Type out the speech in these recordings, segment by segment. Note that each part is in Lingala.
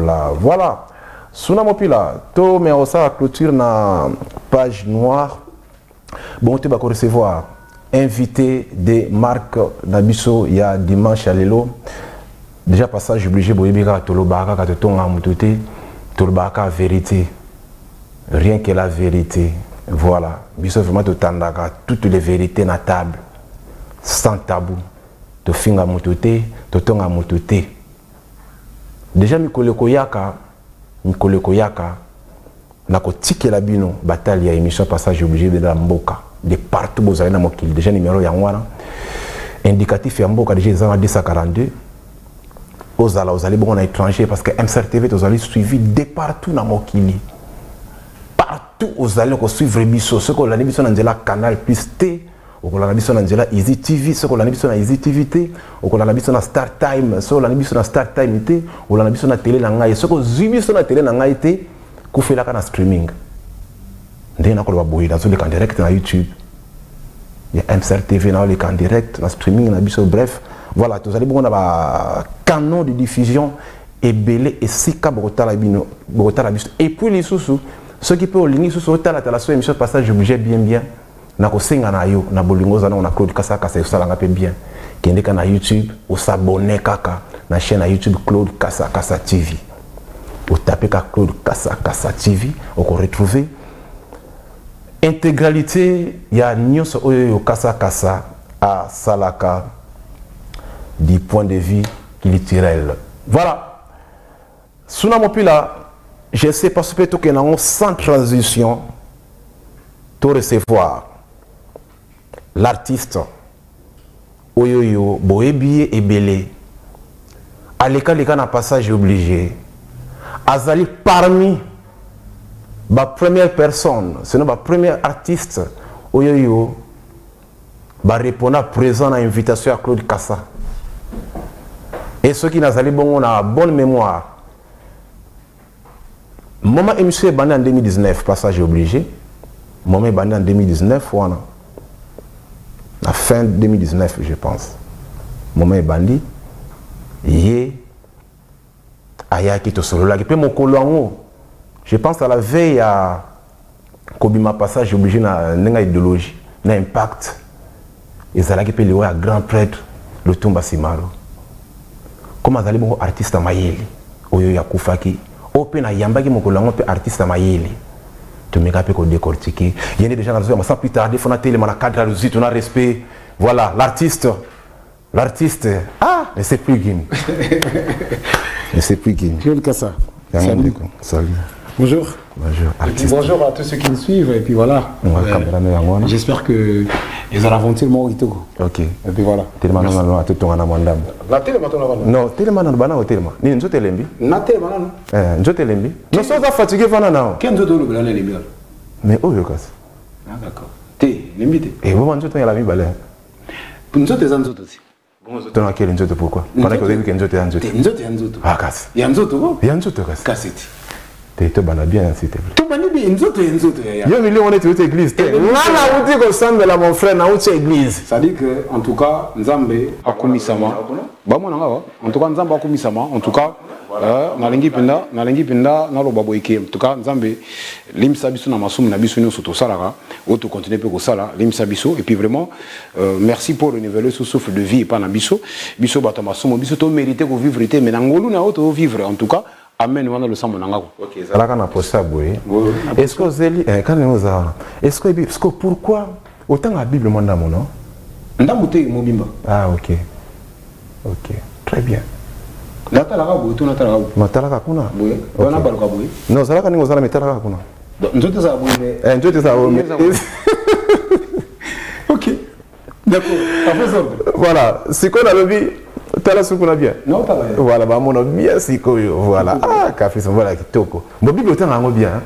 voilà voilà suna mopila to mais ça clôture na page noire bon tu vas recevoir invité de Marc Nabiso il y a dimanche à Lelo déjà passage obligé boyebika tolobaka ka totonga mututé tolobaka vérité rien que la vérité voilà biso vraiment totandaka toutes les vérités na table sans tabou to finga mututé totonga mututé déjà mikoleko yaka na kotikela bino bataille ya émission passage obligé de la mboka de partout bozali na mokili déjà numéro ya ngwana indicatif ya mboka déjà ezana 242 ozala ozali bongo na étranger parce que MCRTV tozali suivi de partout na mokili partout ozali ko suivre biso ce ko la biso na nzela Canal Plus T okolana biso na nzela Easy TV ce ko la biso na Easy TV T okolana biso na Star Time ce ko la biso na Star Time T okolana biso na télé na ngai ce ko zwi biso na télé na ngai T kufela kana streaming ndena ko ba boyi na zo le kan direct na YouTube ya MCRTV na le kan direct na streaming na biso bref voilà tous allez bon na ba canon de diffusion et belé et sika bokotala bino bokotala biso et puis les sous ceux qui peut lingi sous tala tala so émission passage obligé bien na ko senga na yo na bolingo za na Claude Kassa Kassa ça nga pe bien kende kana YouTube ou s'abonner kaka na chaîne YouTube Claude Kassa Kassa TV ou taper Claude Kassa Kassa TV on peut retrouver intégralité ya nyonso oyo Kassa Kassa à Salaka du point de vue culturel. Voilà. Suna mopila, je sais pas si peut que nous sans transition to recevoir l'artiste Oyoyo Boebi et Belé. À l'école na passage obligé. Azali parmi ma première personne, c'est ma première artiste Oyoyo ba répondre présent à l'invitation à Claude Kassa. Et ceux qui n'ont bon, a bonne mémoire. Moment émission est bandé en 2019, passage obligé. Moment est bandé en 2019, voilà. La fin 2019, je pense. Moment est bandé. Yé. Aya qui te solo là. Et puis mon colongo. Je pense à la veille à Kobima passage obligé na nenga idéologie, na impact. Et ça là qui peut le à grand prêtre le Tumba Simaro. Comment allez bon artiste mayeli oyo ya kufaki open na yambaki mokolango pe artiste mayeli to meka pe ko décortiquer yene déjà dans ça sans plus tarder fona télé na cadre de on a respect voilà l'artiste mais c'est plus game mais c'est plus game Claude Kassa salut bonjour artiste bonjour à tous ceux qui nous suivent et puis voilà j'espère que ils ont l'aventure moi ok et puis voilà tellement non tout ton amandam la télé maintenant non tellement non bana tellement ni nzote lembi na télé maintenant nzote lembi non so za fatigué fana na ken nzote lo bela lembi mais oyo kas ah d'accord té lembi té et bon nzote ya la mi balé nzote za nzote aussi bon nzote na quel nzote pourquoi pendant que vous nzote ya nzote nzote ya nzote ah kas ya nzote ko ya nzote kas kaseti te bana bien s'il te plaît to bani bi nzoto ya yo million on est toute église nana uti ko sambela mon frère na uti église ça dit que en tout cas nzambe akumisama ba mona ngawa en tout cas nzambe akumisama en tout cas nalingi pinda na loba boyeke en tout cas nzambe limsa biso na masumu na biso nyonso to salaka auto continuer pe ko sala limsa biso et puis vraiment merci pour renouveler ce souffle de vie pa na biso bato masumu biso to mériter ko vivre té mais na ngolu na auto vivre en tout cas amen wana le sambo nangako OK ça là kana posa boy est-ce que zeli quand nous a est-ce que pourquoi autant la bible monda mono ndamute mobimba ah OK très bien natalaka boy to natalaka matalaka kuna boy wana baluka boy non ça là kana ngozala metalaka kuna nzote za boy nzote za boy OK d'accord après ça voilà c'est quoi la vie tala sukuna bien non tala voilà ba mona bien sikoyo voilà ah café son voilà kitoko mo bible tanga ngo bien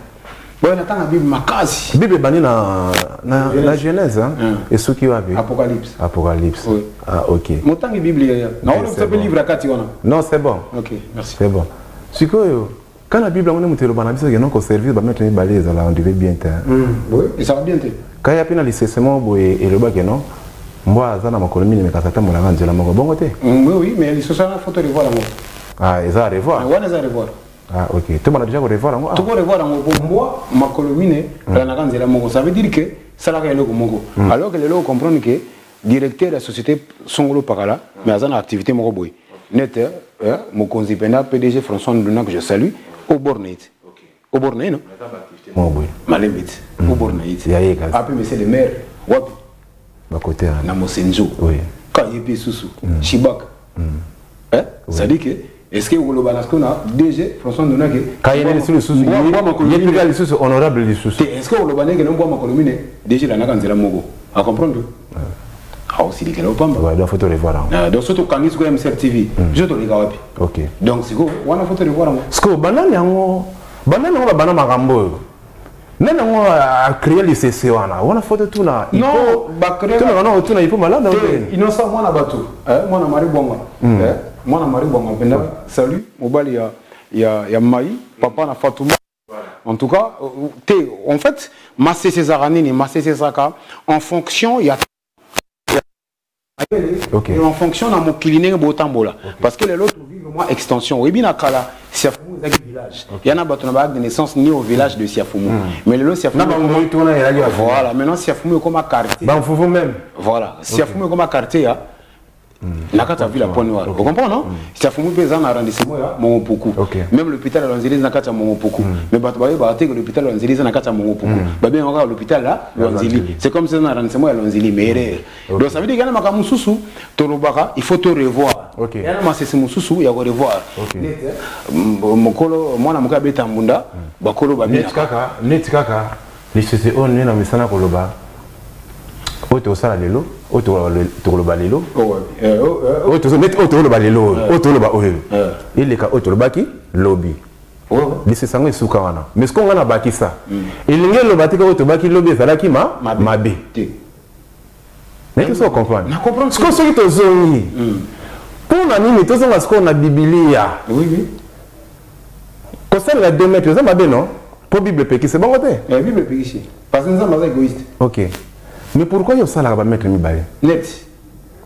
bon na tanga bible makasi bible bani na Genèse hein et ce qui va avec apocalypse oui. Ah OK mo tanga bible ya na on peut livre akati wana non c'est bon OK merci c'est bon sikoyo quand la bible on est mutelo bana biso non ko service ba mettre ni balise là on devait bien te oui et ça va bien te quand y a pina lisesement boye et le bac non moi ça na makolomi ne mekasa tambola nganzela moko bongo te oui mais les sociaux na photo revoir là ah ils à revoir wana za revoir Ah, ok. Tu m'as déjà revoir encore. Tu peux revoir dans moi, ma colomine, ça veut dire que ça l'a réglé comme Mongo. Alors que les gens comprennent que directeur de la société Songolo Pakala, mais à une activité mon boy. Net, mon conseiller PDG François Nduna que je salue, au Borneit. Au Borneit, non? Mon boy. Malembit. Au Borneit. Après, monsieur le maire, Wapi. À côté. Namosenjo. Oui. Quand il y a des sous, Chibak. Ça dit que. Est-ce que vous avez DG François Nduna quand il y a des sous, il y a des sous honorables des sous. Est-ce que vous avez dit que nous avons DG la Nakanzela Mogo? À comprendre? Ah, aussi, il y a des pamba. Ouais, donc faut te revoir. Donc, surtout quand ils ont MCR TV, je te regarde. Ok. Donc, c'est quoi? On a photo de voir. Parce que banane yango, banane yango banane magambo. Nene yango a créé le CC wana. On a photo tout là. Non, ba créé. Tout là, on a tout là. Il faut malade. Innocent, moi na bateau. Moi na mari bonga. Moi na mari bonga. Salut. Mobali ya Maï, papa na Fatouma. En tout cas, en fait, ma CC Zaranini, ma CC Zaka, en fonction, il y a. Okay. Et en fonction de mon clinique botambola parce que les autres vivent moins extension oui bien kala Siafoumou est un village il y en a pas de naissance ni au village de Siafoumou mais les autres Siafoumou voilà maintenant Siafoumou est comme un quartier même voilà Siafoumou est comme un quartier Nakata vu la pointe noire. Vous comprenez, non? Si vous avez un arrondissement, mon beaucoup. Même l'hôpital à l'Anzélis n'a qu'à mon beaucoup. Mais l'hôpital à l'Anzélis n'a qu'à mon beaucoup. Bien, on va l'hôpital là, l'Anzélis. C'est comme si un arrondissement à l'Anzélis, mais donc ça veut dire qu'il y a un Moussoussou, il faut te revoir. Il y a un Moussoussou, il y a revoir. Moi, je suis un Munda, Bakolo Babé. Netkaka, les CCO, on est dans le Sana Koloba. Oto sala lelo, oto toloba lelo. Oto toloba lelo, oto toloba oyo. Il est ka oto lobaki lobby. Bisi sango suka wana. Mais ce qu'on a baki ça. Il y a le bati ka oto baki lobby zalaki mabe. Mais tu sais comprendre. Na comprendre ce que c'est que zoni. Pour na nini to zonga ce qu'on a Biblia. Oui oui. Ko ça la 2 mètres, ça mabe non? Pour Bible peki c'est bon côté. Bible peki. Parce que nous sommes égoïstes. OK. Mais pourquoi il ça va mettre Mibale? Net.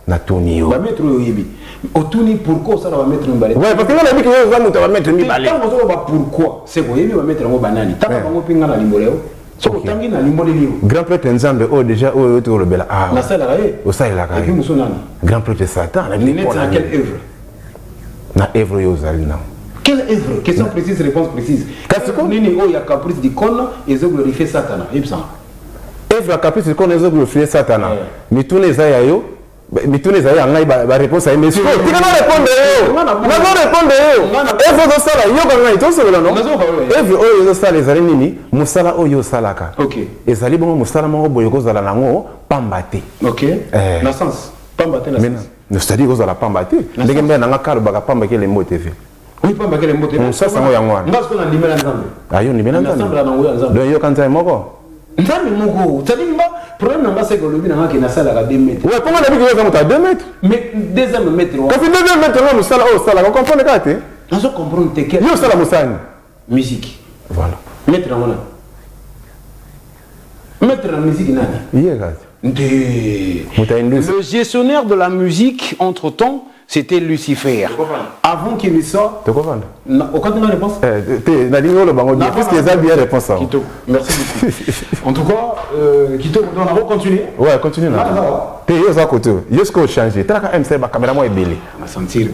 Na Tony. Va mettre Yobi. Au Tony pourquoi ça va mettre Mibale? Ouais, parce que on a dit que ça va mettre Mibale. Pourquoi? C'est quoi? Il va mettre un banani. Tant qu'on pinga na limboleo. So tangi na limboleo. Grand prêtre Nzambe oh déjà oh to rebelle. Ah. Na ça là. Au ça il a carré. Grand prêtre Satan. Na quelle œuvre? Na œuvre yo zalina. Quelle œuvre? Question précise, réponse précise. Parce que nini oh ya caprice d'icône et zo glorifier Satan. Ibsa. Œuvre caprice qu'on est glorifier Satan. Mais tous les ayo mais tous les ayo ngai ba réponse à mais tu vas répondre yo. Na répondre yo. Œuvre de sala yo quand ngai to sala non. Œuvre oh yo sala les nini musala oh yo salaka. OK. Ezali bon musala mo boyo ko zala nango pambate. OK. Na sens pambate na sens. Ne c'est-à-dire ko zala pambate. Ndenge mbe na ngaka ba pambake le mot TV. Oui, pambake le mot TV. Ça sango yango. Ngasko na limela nzambe. Ayo limela nzambe. Donc yo kanza moko. Nzambe moko, c'est-à-dire problème n'a pas c'est que le but n'a qu'une salle à 2 mètres. Ouais, comment on a dit que vous avez 2 mètres? Mais deuxième mètre. Quand tu 2 mètres, on salle oh salle, on comprend pas té. On se comprend te quel. Yo salle musani. Musique. Voilà. Mettre en mettre la musique nani? Yeah, le gestionnaire de la musique entre-temps c'était Lucifer. Avant qu'il sorte. Tu comprends? Aucun de la réponse. Puisque les gens bien réponse. Merci beaucoup. En tout cas, Kito, on va continuer. Ouais, continue. Tu es aux côté. Il y a ce qu'on change. Tu as un MC, la caméra est belle. On va sentir.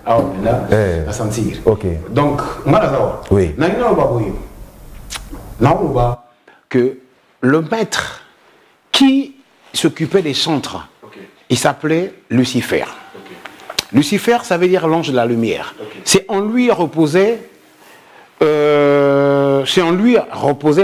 Ah, là, on va sentir. Ok. Donc, Malazawa. Oui. Que le maître qui s'occupait des chantres, il s'appelait Lucifer. Lucifer, ça veut dire l'ange de la lumière. C'est en lui reposait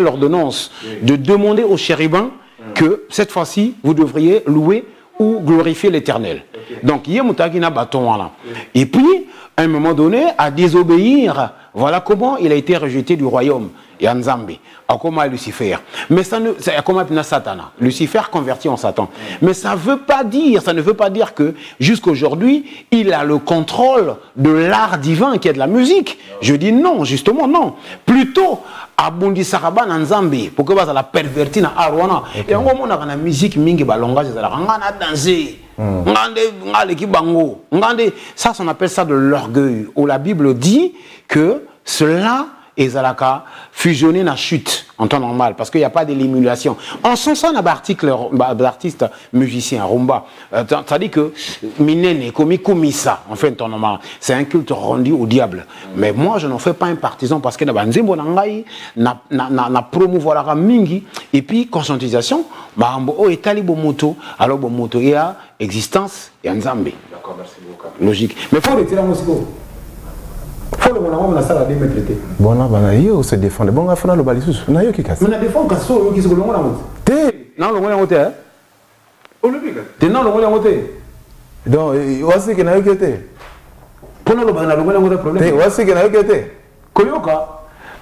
l'ordonnance de demander aux chérubins que cette fois-ci, vous devriez louer ou glorifier l'Éternel. Donc, il y a un bâton là. Et puis, à un moment donné, à désobéir, voilà comment il a été rejeté du royaume. Et en Zambie, à comment Lucifer. Mais ça ne, c'est comment Satan. Lucifer converti en Satan. Mais ça ne veut pas dire que jusqu'aujourd'hui, il a le contrôle de l'art divin qui est de la musique. Je dis non, justement non. Plutôt, Abundi Saraban en Zambie, pour que ça la perverti na Arwana. Et on a la musique mingi balongage, on a dansé. Ça, on appelle ça de l'orgueil. Où la Bible dit que cela et Zalaka fusionner la chute en temps normal parce qu'il n'y a pas d'élimination. En sens ça, on a d'artistes musiciens, rumba. Ça dit que Minene, Komisa, en fait, en temps normal, c'est un culte rendu au diable. Mais moi, je n'en fais pas un partisan parce que na promouvoir la mingi et puis conscientisation, bah on est tali moto, alors bon moto il y a existence et un Nzambe. D'accord, merci beaucoup. Logique. Mais faut retirer la musique. Faut le monamo na sala de maîtreté. Bon là bana yo se défendre. Bon afana le balisus. Na yo ki kasi. Mais na défendre kaso yo ki se kolongo na moto. Té. Non le ngona ngote. Oh le biga. Té non le ngona ngote. Donc wasi ke na yo ki té. Pour le bana le ngona ngote problème. Té wasi ke na yo ki té. Koyoka.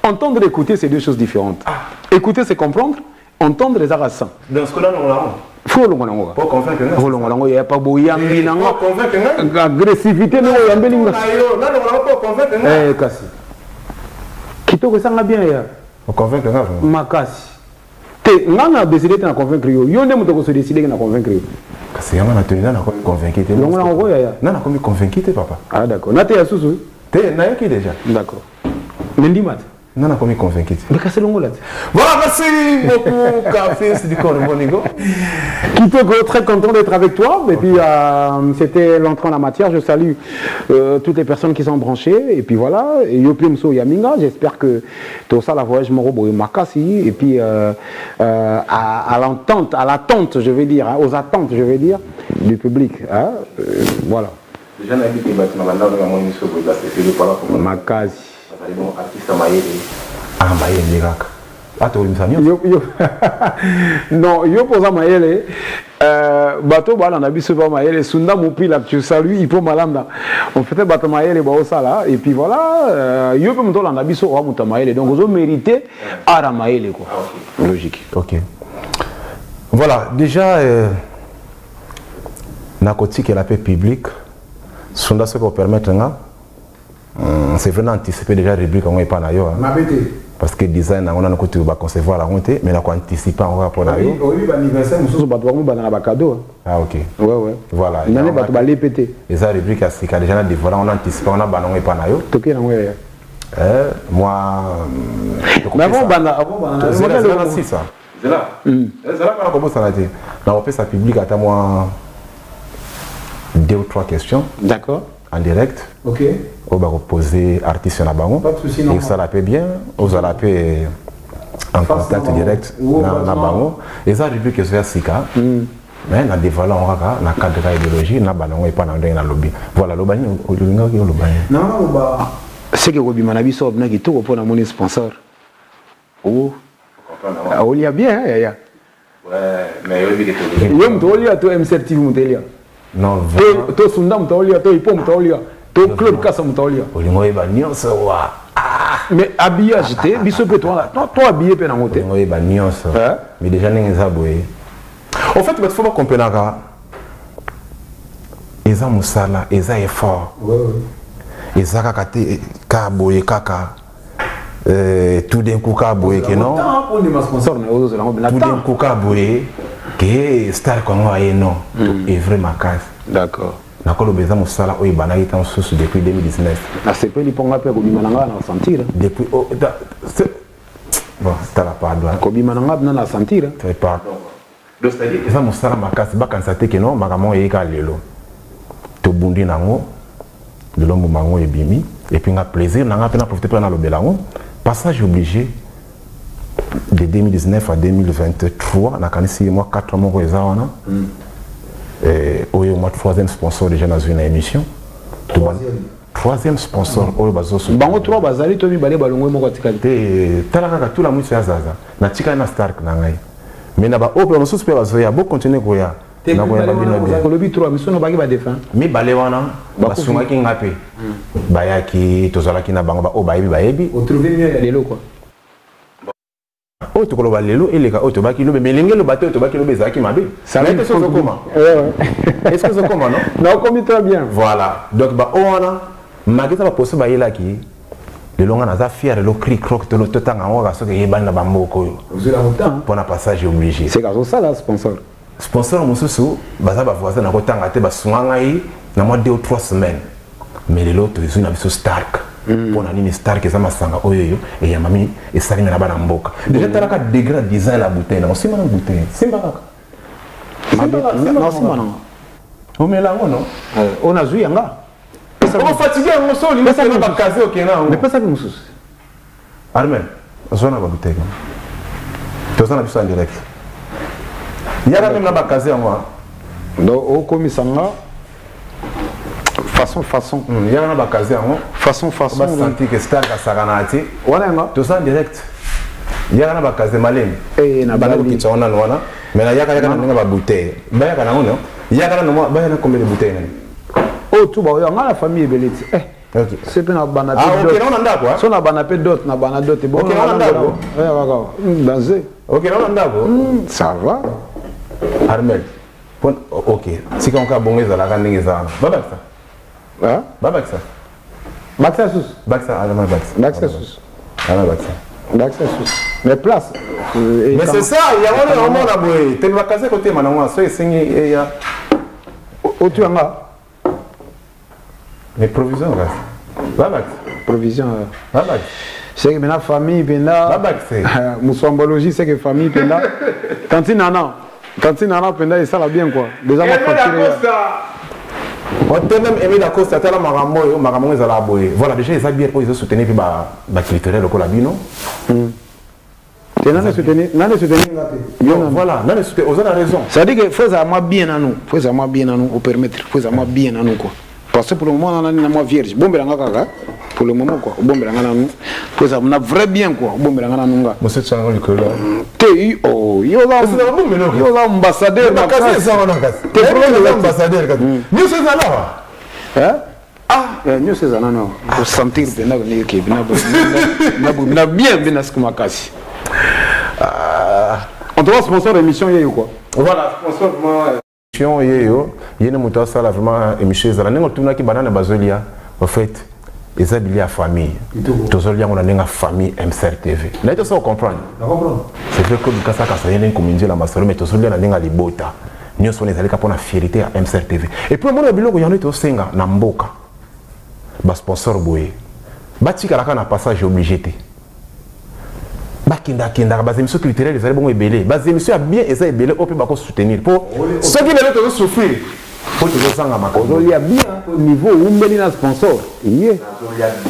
Entendre et écouter c'est deux choses différentes. Écouter c'est comprendre, entendre les arasans. Dans ce que là on l'a. Faut le ngona ngote. Pour convaincre. Faut le ngona ngote, il y a pas boyambi na ngo. Pour convaincre. Agressivité no yambeli nga. Ayo, là on l'a pas convaincre. Eh kasi. Kitoko sanga bien ya. Pour convaincre nga. Makasi. Te ngana décider na convaincre yo. Yo ndé mutoko se décider na convaincre yo. Kasi yanga na tenir na convaincre té. Longo na ngo ya. Na comme convaincre té papa. Ah d'accord. Na te ya susu. Té na yo ki déjà. D'accord. Lundi mat. Non, non, comme convaincu. Mais qu'est-ce que là? Voilà, merci beaucoup, Café, c'est du corps de Monigo. Kitoko, très content d'être avec toi. Et puis, c'était l'entrée en la matière. Je salue toutes les personnes qui sont branchées. Et puis voilà, Yopimso Yaminga. J'espère que tout ça, la voyage Morobo et Makasi. Et puis, à l'entente, à l'attente, je vais dire, hein, aux attentes, je vais dire, du public. Hein, voilà. Déjà, on a dit que mon émission, c'est le parler pour Makasi. Artiste Mayele. Ah, Mayele, kaka. Ah, tu as yo non, yo posa Mayele. Bateau, on a vu souvent Mayele. Sunda Moupila, tu salues, il faut malanda. On fait bateau Mayele, ça là. Et puis voilà, yo peut me donner un avis sur Mayele. Donc, vous avez mérité à Mayele, quoi. Logique. Ok. Voilà, déjà, narcotique et la paix publique, Sunda, ce qu'on permet, c'est vraiment anticiper déjà rubrique on est pas nayo parce que design on a nos côté va concevoir la honte mais on a anticipé en rapport à oui oui anniversaire nous sommes pas dans la cadeau. Ah ok. Ouais voilà il n'allait pas les péter et ça rubrique à ce déjà des voilà on anticipe on a on est pas nayo toqué na ouais moi mais avant c'est 6 ça c'est là quand on commence à la dire on fait ça public à moi 2 ou 3 questions d'accord en direct. Ok. On va poser artiste na bango. Pas de souci non. Et ça la paie bien. On a paix en contact direct na bango. Et ça depuis que c'est sika. Mais na dévoiler on va na cadre idéologie na bango et pas dans na lobby. Voilà le bani au linga qui le bani. Non ba c'est que Robi Manabiso na ki to pour na mon sponsor. Oh. Ah on y a bien ya. Ouais, mais yo bi que yo mtolia to MCTV mtolia. Non, to sunda mtolia to ipo mtolia. To club kasa mtolia. Olingo eba nyonso wa. Mais habillage te biso pe toi là. Toi habillé pe na ngote. Olingo eba nyonso. Mais déjà n'enza boye. En fait, il faut pas comprendre là. Eza musala, eza effort. Ouais. Eza kakate ka boye kaka. Tout d'un coup ka boye que non. On est ma sponsor na ozo la tout d'un coup ka boye que star comme moi non. Et vraiment casse. D'accord. Nakolo beza musala oyi banaki tan susu depuis 2019. Na c'est pas li ponga pe ko bimananga na sentir. Depuis bon, c'est la pardon. Ko bimananga na sentir. C'est pardon. Donc c'est-à-dire eza musala makasi bakanisa te que non makambo yeka lelo. To bundi nango lelo mango ebimi et puis nga plaisir nanga pe na profiter pe na lobelango. Passage obligé de 2019 à 2023 na kanisi moi 4 mois eza wana. Oyo moi troisième sponsor déjà dans une émission. Troisième sponsor oyo bazo so. Bango 3 bazali to mi balé balongo moko tikali. Te talaka ka tout la mutu ya zaza. Na tika na Stark na ngai. Mais na ba ope no suspect bazo ya bo continuer ko ya. Na ko ya babino bien. Ko lobi 3 misono baki ba défend. Mi balé wana basunga ki ngape. Bayaki tozalaki na bango ba o bayebi. O trouver mieux ya lelo quoi. Oh, tu koloba lelo eleka oh tobaki lobe mais lingelo bateau tobaki lobe zaki mabe. Ça va être chose comment? Est-ce que c'est comment non? Non, comme très bien. Voilà. Donc ba ona magisa ba poso ba yelaki. Lelo nga naza fier le cri croc to to tanga ngo ga so ke yebana ba mboko yo. Vous avez longtemps. Pour un passage obligé. C'est comme ça là sponsor. Sponsor mususu baza ba voisin na ko tanga te ba sunga ngai na moi 2 ou 3 semaines. Mais lelo to isu na biso Stark. pour nani star que ça masanga oyo et ya mami et sali na bana mboka déjà tala ka degré design la bouteille na osima na bouteille simba kaka non simba non o melango non on a joué nga on fatigué on soli mais ça va caser au Kenya mais pas ça que mususu Armel on na ba bouteille to ça na biso en direct yaka même na ba caser en donc au komisanga façon yaka na ba caser en façon ba sentir que star ka saganati wana nga to ça en direct yaka na ba caser malem na bana ko kitsa wana wana mais na yaka na nga ba bouteille ba yaka na ngono yaka na ba yana combien de bouteilles oh tout ba yo nga la famille beleti OK c'est pas na bana OK on anda quoi so na bana pe dot na bana dot bon OK on anda quoi basé OK on anda quoi ça va Armel OK si quand ka bongeza la kanenge za babaksa hein babaksa baksa sus baksa alama baksa sus alama baksa baksa sus mais place mais c'est ça il y a un moment là boy te va caser côté manangwa so esengi et ya o tu anga mais provision babaksa provision babaksa c'est que maintenant famille penda babaksa musombologie c'est que famille penda tantine nana penda et ça la bien quoi déjà moi on peut même aimer la cause tala marambo ezala boy voilà déjà ils a bien pour ils soutenir puis ba culturel ko la bino nane soutenir voilà nane soutenir aux a raison ça dit que faut ça moi bien à nous au permettre faut ça moi bien à nous quoi parce que pour le moment on a moi vierge bombelanga kaka pour le moment quoi bombelanga nous faut ça on a vrai bien quoi bombelanga nous nga monsieur Tsango Nicolas te yo là ambassadeur na kasi ça on a kasi te problème ambassadeur kasi nous c'est ça là hein nous c'est ça non pour sentir bien que na bien bien ce que makasi on doit sponsor émission yeyo quoi voilà sponsor émission yeyo yene muto sala vraiment émission zala nengo tuna ki banana bazolia en fait eza bili ya famille tozolia on a nenga famille MCR TV na to so comprendre c'est vrai que bikasa ka sayene kominje la masolo mais tozolia na nenga libota nyonso nezali ka pona fierté ya MCR TV et puis mon biloko yano to senga na mboka ba sponsor boye batika la kana passage obligé te bakinda bas émissions culturelles les bon ebelé bas émissions bien eza ebelé au peut ba ko soutenir pour ceux qui ne veulent pas souffrir faut que ça nga makolo il y a bien au niveau où mbeli na sponsor yé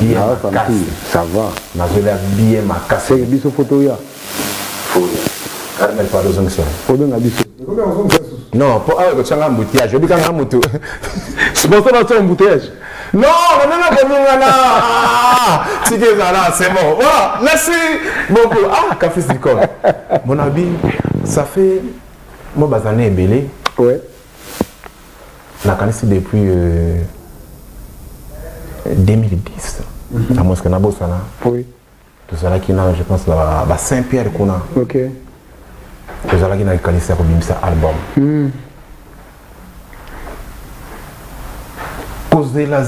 bien ça va na zolia bien makase c'est biso photo ya Armel pas besoin de ça photo na biso non pour avec tchanga embouteillage obi kanga moto sponsor na ton embouteillage non c'est bon voilà merci beaucoup café silicone mon ami ça fait moi bazané belé ouais la connaissance depuis 2010 à moins que nabo sana oui tout ça là qui n'a je pense la Saint-Pierre qu'on a OK tout ça là qui n'a connaissance comme ça album zela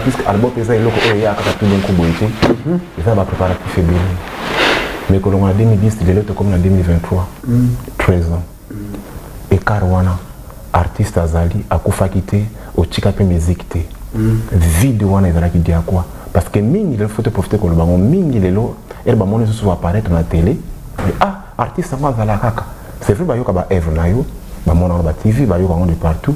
puisque album pesa eloko oyo ya kaka tout d'un coup boité ça va préparer pour février mais que l'on a 2010 de l'autre comme en 2023 13 ans et Karwana artiste azali akufa kité au chikape musique té vidéo wana ezala ki dia quoi parce que mingi il faut te profiter que le bango mingi lelo et ba mona se apparaître na télé artiste ça azala kaka c'est vrai ba yoka ba Eve na yo ba mona ba TV ba yoka de partout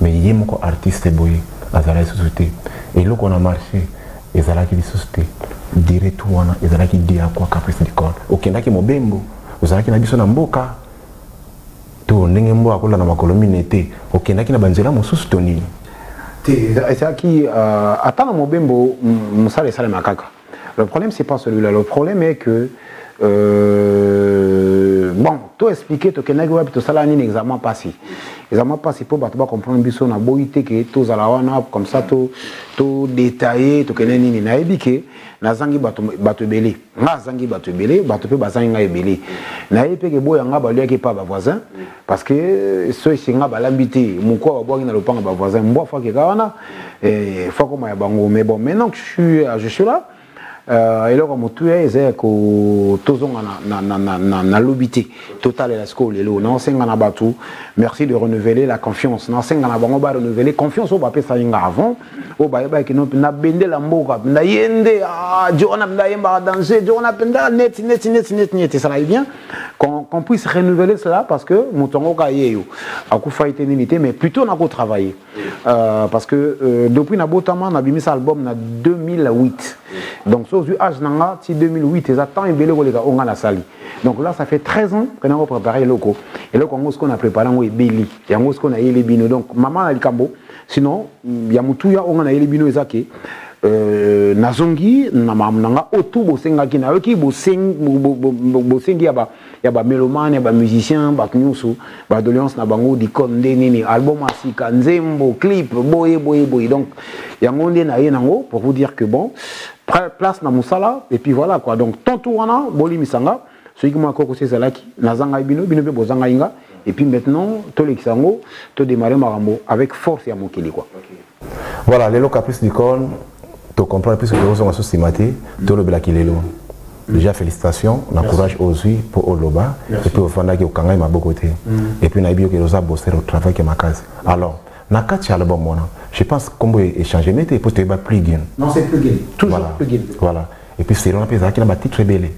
mais il y a beaucoup d'artistes boyés à la société et là qu'on a marché et ça là qui société direct ou on a et ça là qui dit à quoi caprice du corps ok n'a qui mobembo vous savez qui n'a biso na mboka to ndenge mbo akola na makolomi nete ok n'a qui na banzela mosusu toni c'est ça qui attend mobembo musale sale makaka le problème c'est pas celui-là le problème est que bon, tout expliquer, tout kenagi web, tout ça là, ni examen passé. Examen passé pour battre comprendre biso na boité que tout ça là comme ça tout détaillé, tout kenani ni na ebike na zangi bato belé. Na zangi bato belé, bato pe bazangi nga ebelé. Na epé que boya nga balia ke pa ba voisin parce que ceux qui nga balambité, moko ba boya na lopanga ba voisin, mbo fa ke kana faut comme ya bango mais bon maintenant que je suis là et là comme tu es c'est que tozon na lobité total et la school et là non senga na batu merci de renouveler la confiance non senga na bango ba renouveler confiance au papier ça inga avant au ba ba ki no na bende la mboka na yende jona na yemba danser jona penda net ça va bien qu'on puisse renouveler cela parce que mutongo ka yeyo akufa ité mais plutôt na ko travailler parce que depuis na botama na bimisa album na 2008 donc so du âge nanga ti 2008 les attend ebele ko leka onga na sali donc là ça fait 13 ans que on préparé loko et là on ce qu'on a préparé ngo ebeli yango ce qu'on a yele bino donc maman na likambo sinon ya mutuya onga na yele bino ezake nazongi na mamnanga otu bosenga ki na yoki bosengi ya ba mélomane ya ba musicien ba nyusu ba doléance na bango di konde nini album asika nzembo clip boye donc yango ndé na yenango pour vous dire que bon place na musala et puis voilà quoi donc tonto wana boli misanga celui qui m'a kokose zalaki nazanga bino be bozanga inga et puis maintenant to lekisango to démarrer marambo avec force ya mokili quoi. Voilà les caprices d'icône tu comprends puisque nous sommes systématisés tout le black ilelo. Déjà félicitations, on encourage aussi pour Oloba et puis au fond là qui au Kangai ma côté et puis naibio que nous a bossé au travail qui ma case. Alors nakati album mona, je pense qu'on échanger mais tu peux te battre plugin. Non c'est plugin, toujours voilà. Plugin. Voilà. Et puis c'est on a pesé qui na bati très belé.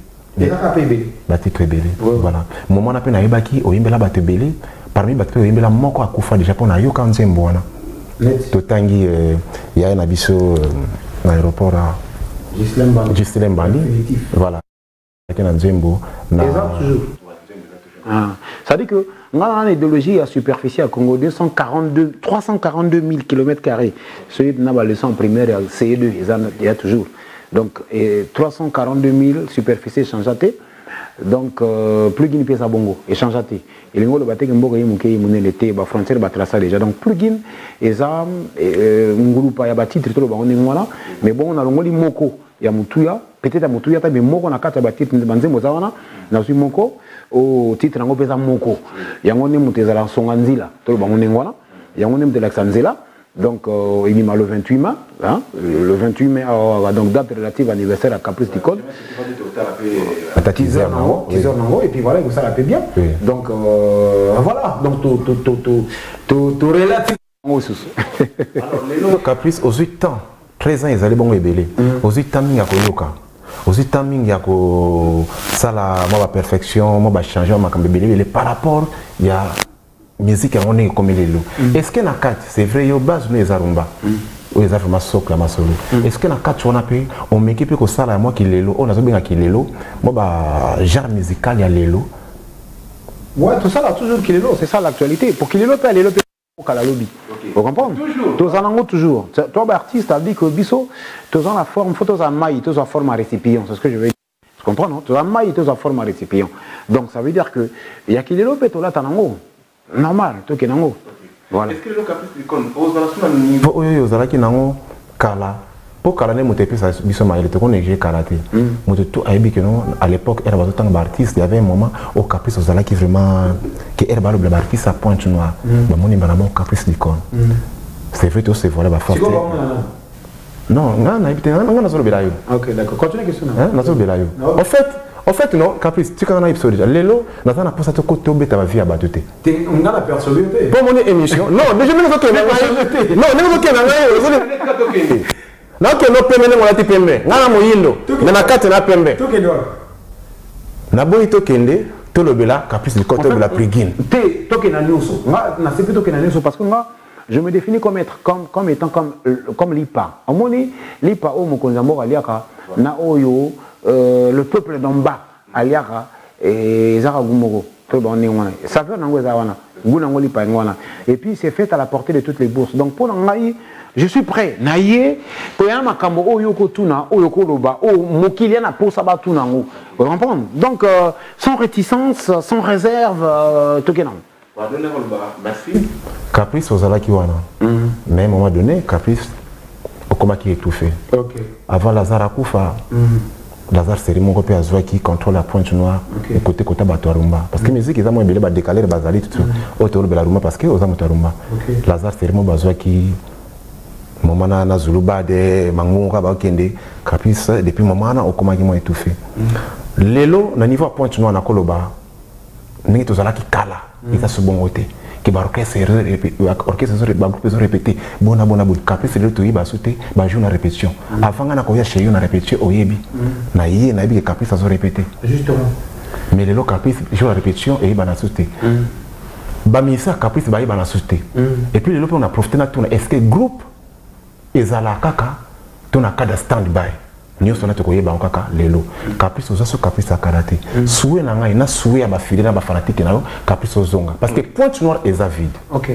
Bati très belé. Voilà. Moment na pe na yebaki oyimbela bati belé parmi bati oyimbela moko akufa déjà pour na yo kan nzembo wana. Totangi ya na biso l'aéroport à Gislem Bali. Voilà. Toujours. Ça dit que dans l'idéologie à superficie à Congo 342 000 km². Celui de la leçon primaire CE2, il y a toujours. Donc 342 000 superficies changeaté. Donc plugin pièce à bongo échangeaté et les mots le bateau mboka yimuke mune l'été ba frontière ba tracer déjà donc plugin eza ngroupe ya ba titre to ba on ngwana mais bon on a longoli moko ya mutuya peut-être à mutuya ta mais moko na kata ba titre banzembo za wana na su moko au titre ngo pesa moko yango ne muteza la songanzila to ba on ngwana yango ne mutela sanzela. Donc, il m'a le 28 mai, hein, le 28 mai, donc date relative anniversaire à Caprice du Code. À 10 heures, et puis voilà, ça la fait bien. Oui. Donc, voilà, donc tu relative. Alors, les Caprice, aux 8 ans, 13 ans, ils allaient bon ébélé. Aux 8 ans, il y a Koyoka. Aux 8 ans, il y a ça, la perfection, moi, changer, moi, comme ébélé, par rapport, il y a. Musique on est comme les loups. Est-ce que na kat c'est vrai yo base les arumba. Les arumba socle la masolo. Est-ce que na kat on a payé on m'équipe que ça là moi qui les loups on a bien qui les loups. Moi bah genre musical il y a les loups. Ouais tout ça là toujours qui les loups c'est ça l'actualité pour qu'il les loups les loups au la lobby. Vous comprenez? Tous en ango toujours. Toi artiste a dit que biso tous en la forme photos en maille tous en forme à récipient c'est ce que je veux dire. Tu comprends non? Tous en maille tous en forme à récipient. Donc ça veut dire que il y a qui les loups tout là tanango. Normal, tout est nango. Voilà. Est-ce que le caprice du con au niveau aux alaki nango kala pour kala ne motepi ça biso maïle te connais j'ai karaté. Moteto aibi que non à l'époque era bato tant artiste il y avait un moment au caprice aux alaki vraiment que era balo bla artiste à pointe noire. Ba moni bana mon caprice du con. C'est vrai tout c'est voilà ba forte. Non, non, na solo belayo. OK, d'accord. Continue la question. Na solo belayo. En fait, non, Caprice, tu as un épisode déjà. Lélo, on a pas de côté où tu as vie à battre. On a la perçu. Pour mon émission. Non, déjà, nous sommes non, nous sommes non, que nous pembe, on a été pembe. Nana moyindo. Nana kate na pembe. Na boy to kende, to le bela, Caprice du côté de la plugin. Te to kena nyoso. Na c'est plutôt kena nyoso parce que moi je me définis comme étant comme l'IPA. À mon avis, l'IPA au Mokonzambo aliaka na oyo le peuple d'en bas, Aliara et Zaragumoro, et puis c'est fait à la portée de toutes les bourses. Donc pour l'engaï, je suis prêt. Naïe, pour un makambo, oyoko tuna, oyoko loba, o mokiliana pour sabat tuna, vous comprenez? Donc sans réticence, sans réserve, tout est Caprice aux Alakiwana. Mais à un moment donné, Caprice, au combat qui est étouffé. Avant Lazare Akoufa. Lazare c'est mon repère qui contrôle la pointe noire et côté Batoarumba parce que musique ils ont bien décalé les bazali tout autour de la rumba parce que aux amotarumba Lazare c'est mon bazwa qui moment na Zuluba de Mangunga ba kende Caprice depuis moment na okoma ki mo étouffé lelo na niveau point no na koloba ningi tozala ki kala ika so bon côté ki ba orchestre ba groupe zo répéter bona Caprice le toyi ba sauter ba joue na répétition avant na ko ya chez yo na répétition oyebi na yé na bi Caprice zo répéter justement mais lelo Caprice joue la répétition et ba na sauter ba misa Caprice ba na sauter et puis lelo on a profité na tourner est-ce que groupe ezala kaka tona kada stand by nyonso na tokoyeba kaka lelo Caprice ozaso Caprice a karaté soué na ngai na soué ya ba fidèle na ba fanatique na Caprice ozonga parce que Pointe Noire est vide. OK,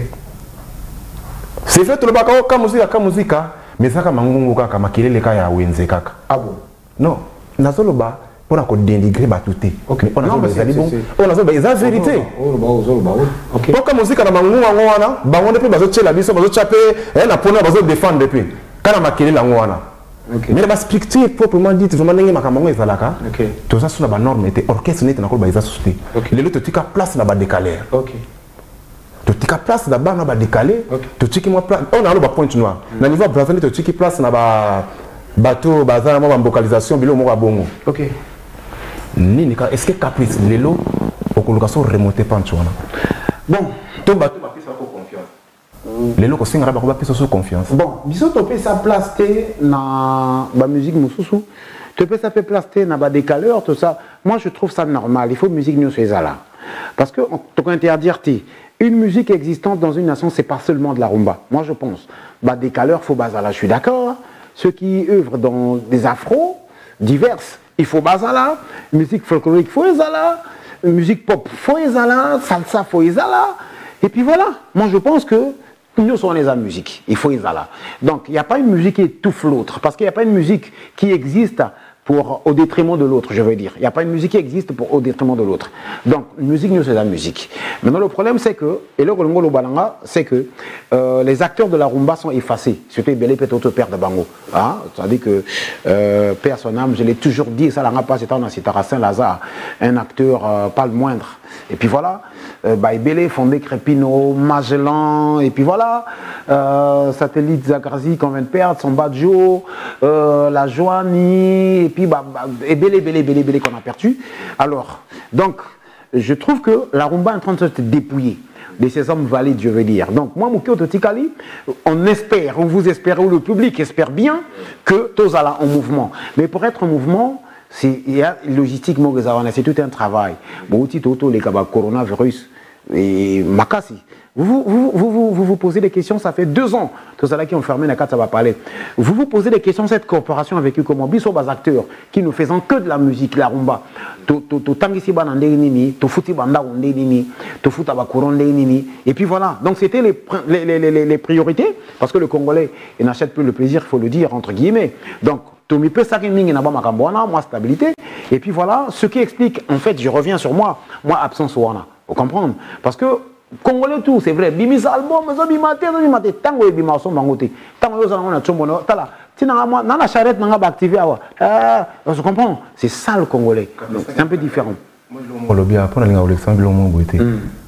c'est fait le baka ka musique mais ça ka mangungu kaka makelele ka ya wenze kaka. Ah bon? Non nazoloba pona ko dénigrer batuté. OK, on a ezali bon on a zo ba eza vérité. OK, poka musique na mangungu ngo wana bango depuis bazo tchela biso bazo chaper na pona bazo défendre depuis kana makelele ngo wana. Okay. Mais la structure proprement dit vraiment n'engi makamango ezalaka. OK. Tout ça sur la norme était orchestre net na ko ba eza société. Les autres tika place na ba décaler. OK. To tika place na ba décaler. To tiki moi place on a le ba Pointe Noire. Na niveau Brazzaville to tiki place na ba bateau bazana mo ba localisation bilo mo ba bongo. OK. Nini ka est-ce que Caprice lelo okoluka so remonter Pointe Noire. Bon, to bateau ba pisa ko confiance. Les locaux singara ba pisa so confiance. Bon, biso to pe sa place na ba musique mususu. Tu peux ça fait placer na ba décaleur tout ça. Moi je trouve ça normal. Il faut musique nous c'est là. Parce que tu peux interdire une musique existante dans une nation, c'est pas seulement de la rumba. Moi je pense. Bah décaleur faut bazala, je suis d'accord. Ceux qui œuvrent dans des afros diverses, il faut bazala, musique folklorique faut ezala, musique pop faut ezala, salsa faut ezala. Et puis voilà. Moi je pense que nous sommes les musique, il faut ezala. Donc il n'y a pas une musique qui étouffe l'autre, parce qu'il n'y a pas une musique qui existe au détriment de l'autre, je veux dire. Il n'y a pas une musique qui existe au détriment de l'autre. Donc, musique, nous, c'est la musique. Maintenant, le problème, c'est que, et le Kolongo Balanga, c'est que les acteurs de la rumba sont effacés. Surtout, Belé Petoto, père de Bango. Hein? C'est-à-dire que, père son âme, je l'ai toujours dit, ça n'a pas été dans Citara Saint-Lazare, un acteur pas le moindre. Et puis voilà, Belé, Fondé Crépino, Magellan, et puis voilà, Satellite Zagrazi qu'on vient de perdre, son Badjo, la Joanie, et puis et Belé qu'on a perdu. Alors, donc, je trouve que la rumba est en train de se dépouiller de ces hommes valides, je veux dire. Donc, moi, Moukio Totikali, on espère, on vous espère, ou le public espère bien que Tozala en mouvement. Mais pour être en mouvement, il y a logistique, c'est tout un travail. Bon, les coronavirus et Makasi. Vous posez des questions, ça fait 2 ans. Tout ça là qui ont fermé la carte, ça va parler. Vous vous posez des questions, cette coopération avec eux, comment ils sont des acteurs qui ne faisant que de la musique, la rumba. Et puis voilà. Donc c'était les priorités, parce que le Congolais, il n'achète plus le plaisir, il faut le dire, entre guillemets. Donc, moi stabilité, et puis voilà, ce qui explique, en fait, je reviens sur moi absence wana, vous comprenez, parce que Congolais tout, c'est vrai, bimisa album, tango e bima son bangote, tango yo zana chombono, tala, tina moi na charrette na ba activer awa, vous comprenez, c'est ça le Congolais, c'est un peu différent. Moi le bien pour la Alexandre Lomo goité.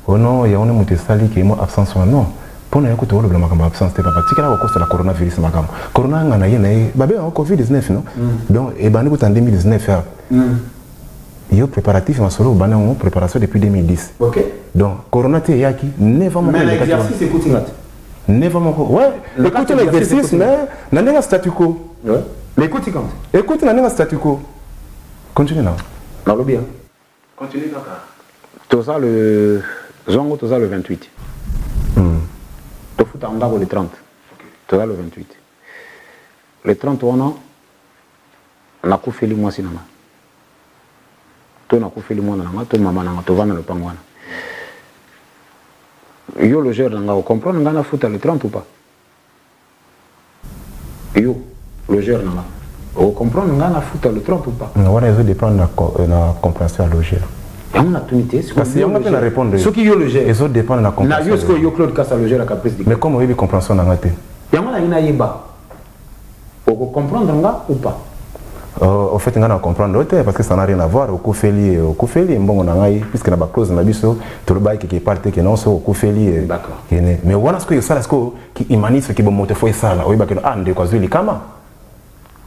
Oh non, il y a on est monté sali qui est moi absence non. Pour nous écouter le blâme comme absence c'était pas pratique là à cause de la coronavirus makam. Corona ngana yé babé en Covid-19 non. Donc et ben nous en 2019 il y a préparatif en solo bané en préparation depuis 2010. OK. Donc corona té yaki 9 ans mais l'exercice écoute ngat. 9 ans ouais, écoutez l'exercice mais n'anga statu quo. Ouais. Mais écoute quand. Écoute n'anga statu quo. Continue là. Dans le bien. Continue d'accord. Tout ça le Zongo tout ça le 28. Tout en bas le 30. Tout ça le 28. Le 30 on a coupé le mois sinama. Tout on a coupé le mois nanga, tout maman nanga, tout va dans le pangwana. Yo le jour nanga, vous comprenez ngana fouta le 30 ou pas? Yo le jour nanga. Vous comprenez ngana fouta le 30 ou pas? On va dépendre de la compréhension logique. On a tout été. Parce qu'il y a un répondre. Ce qui est le jet. Les autres dépendent de la compréhension. Na yo Claude Kassa le jet la caprice. Mais comment vous avez compréhension dans la tête? Il y a un yeba. Vous comprenez ou pas? Au fait, on a comprendre parce que ça n'a rien à voir. Au Koufeli, bon, on a puisque na clause na biso, tout le bail qui part que non, au Koufeli. D'accord. Mais voilà ce que ça, qui humanise, qui bon monter foi ça là, oui, bah que ah, de quoi zuli kama.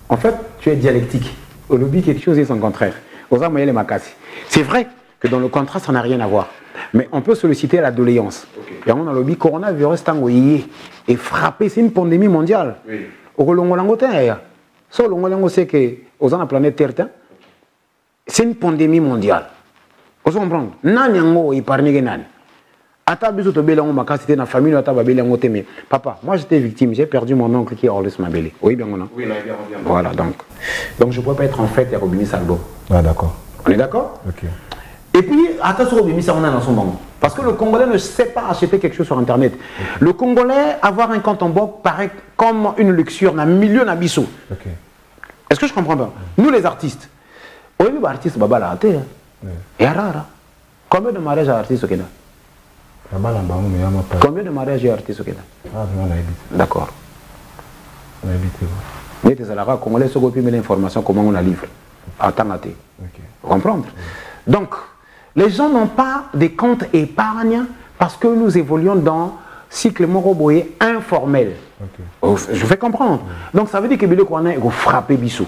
En fait, tu es dialectique. Au lobby, quelque chose est son contraire. C'est vrai que dans le contrat, ça n'a rien à voir. Mais on peut solliciter la doléance. Et on a le lobby, coronavirus est frappé, c'est une pandémie mondiale. Oui. Au Longolangotin, sur Longolango, c'est que aux la planète Terre, c'est une pandémie mondiale. Vous comprenez? Nani yango épargné nani. Ata biso to belango makasi na famille ata babelango te mais papa, moi j'étais victime, j'ai perdu mon oncle qui est Orlus Mabele. Oui bien non. Oui, là, bien. Voilà donc je ne peux pas être en fait et Robini Saldo. Ah d'accord. On est d'accord? OK. Et puis attention Robini ça on a dans son banque. Parce que le Congolais ne sait pas acheter quelque chose sur internet. Le Congolais avoir un compte en banque paraît comme une luxure na milieu na biso. OK. Est-ce que je comprends pas? Nous les artistes. Oui, les artistes baba là té. Et rara. Combien de mariages artistes au Kenya? Combien de mariages et artistes au Kenya? D'accord. Mais les Arabes congolais se copient l'information comment on la livre. En temps à thé. Vous comprenez? Donc, les gens n'ont pas des comptes épargne parce que nous évoluons dans cycle moroboye informel. Je fais comprendre. Donc ça veut dire que Bilo Kouana est frappé Bissou.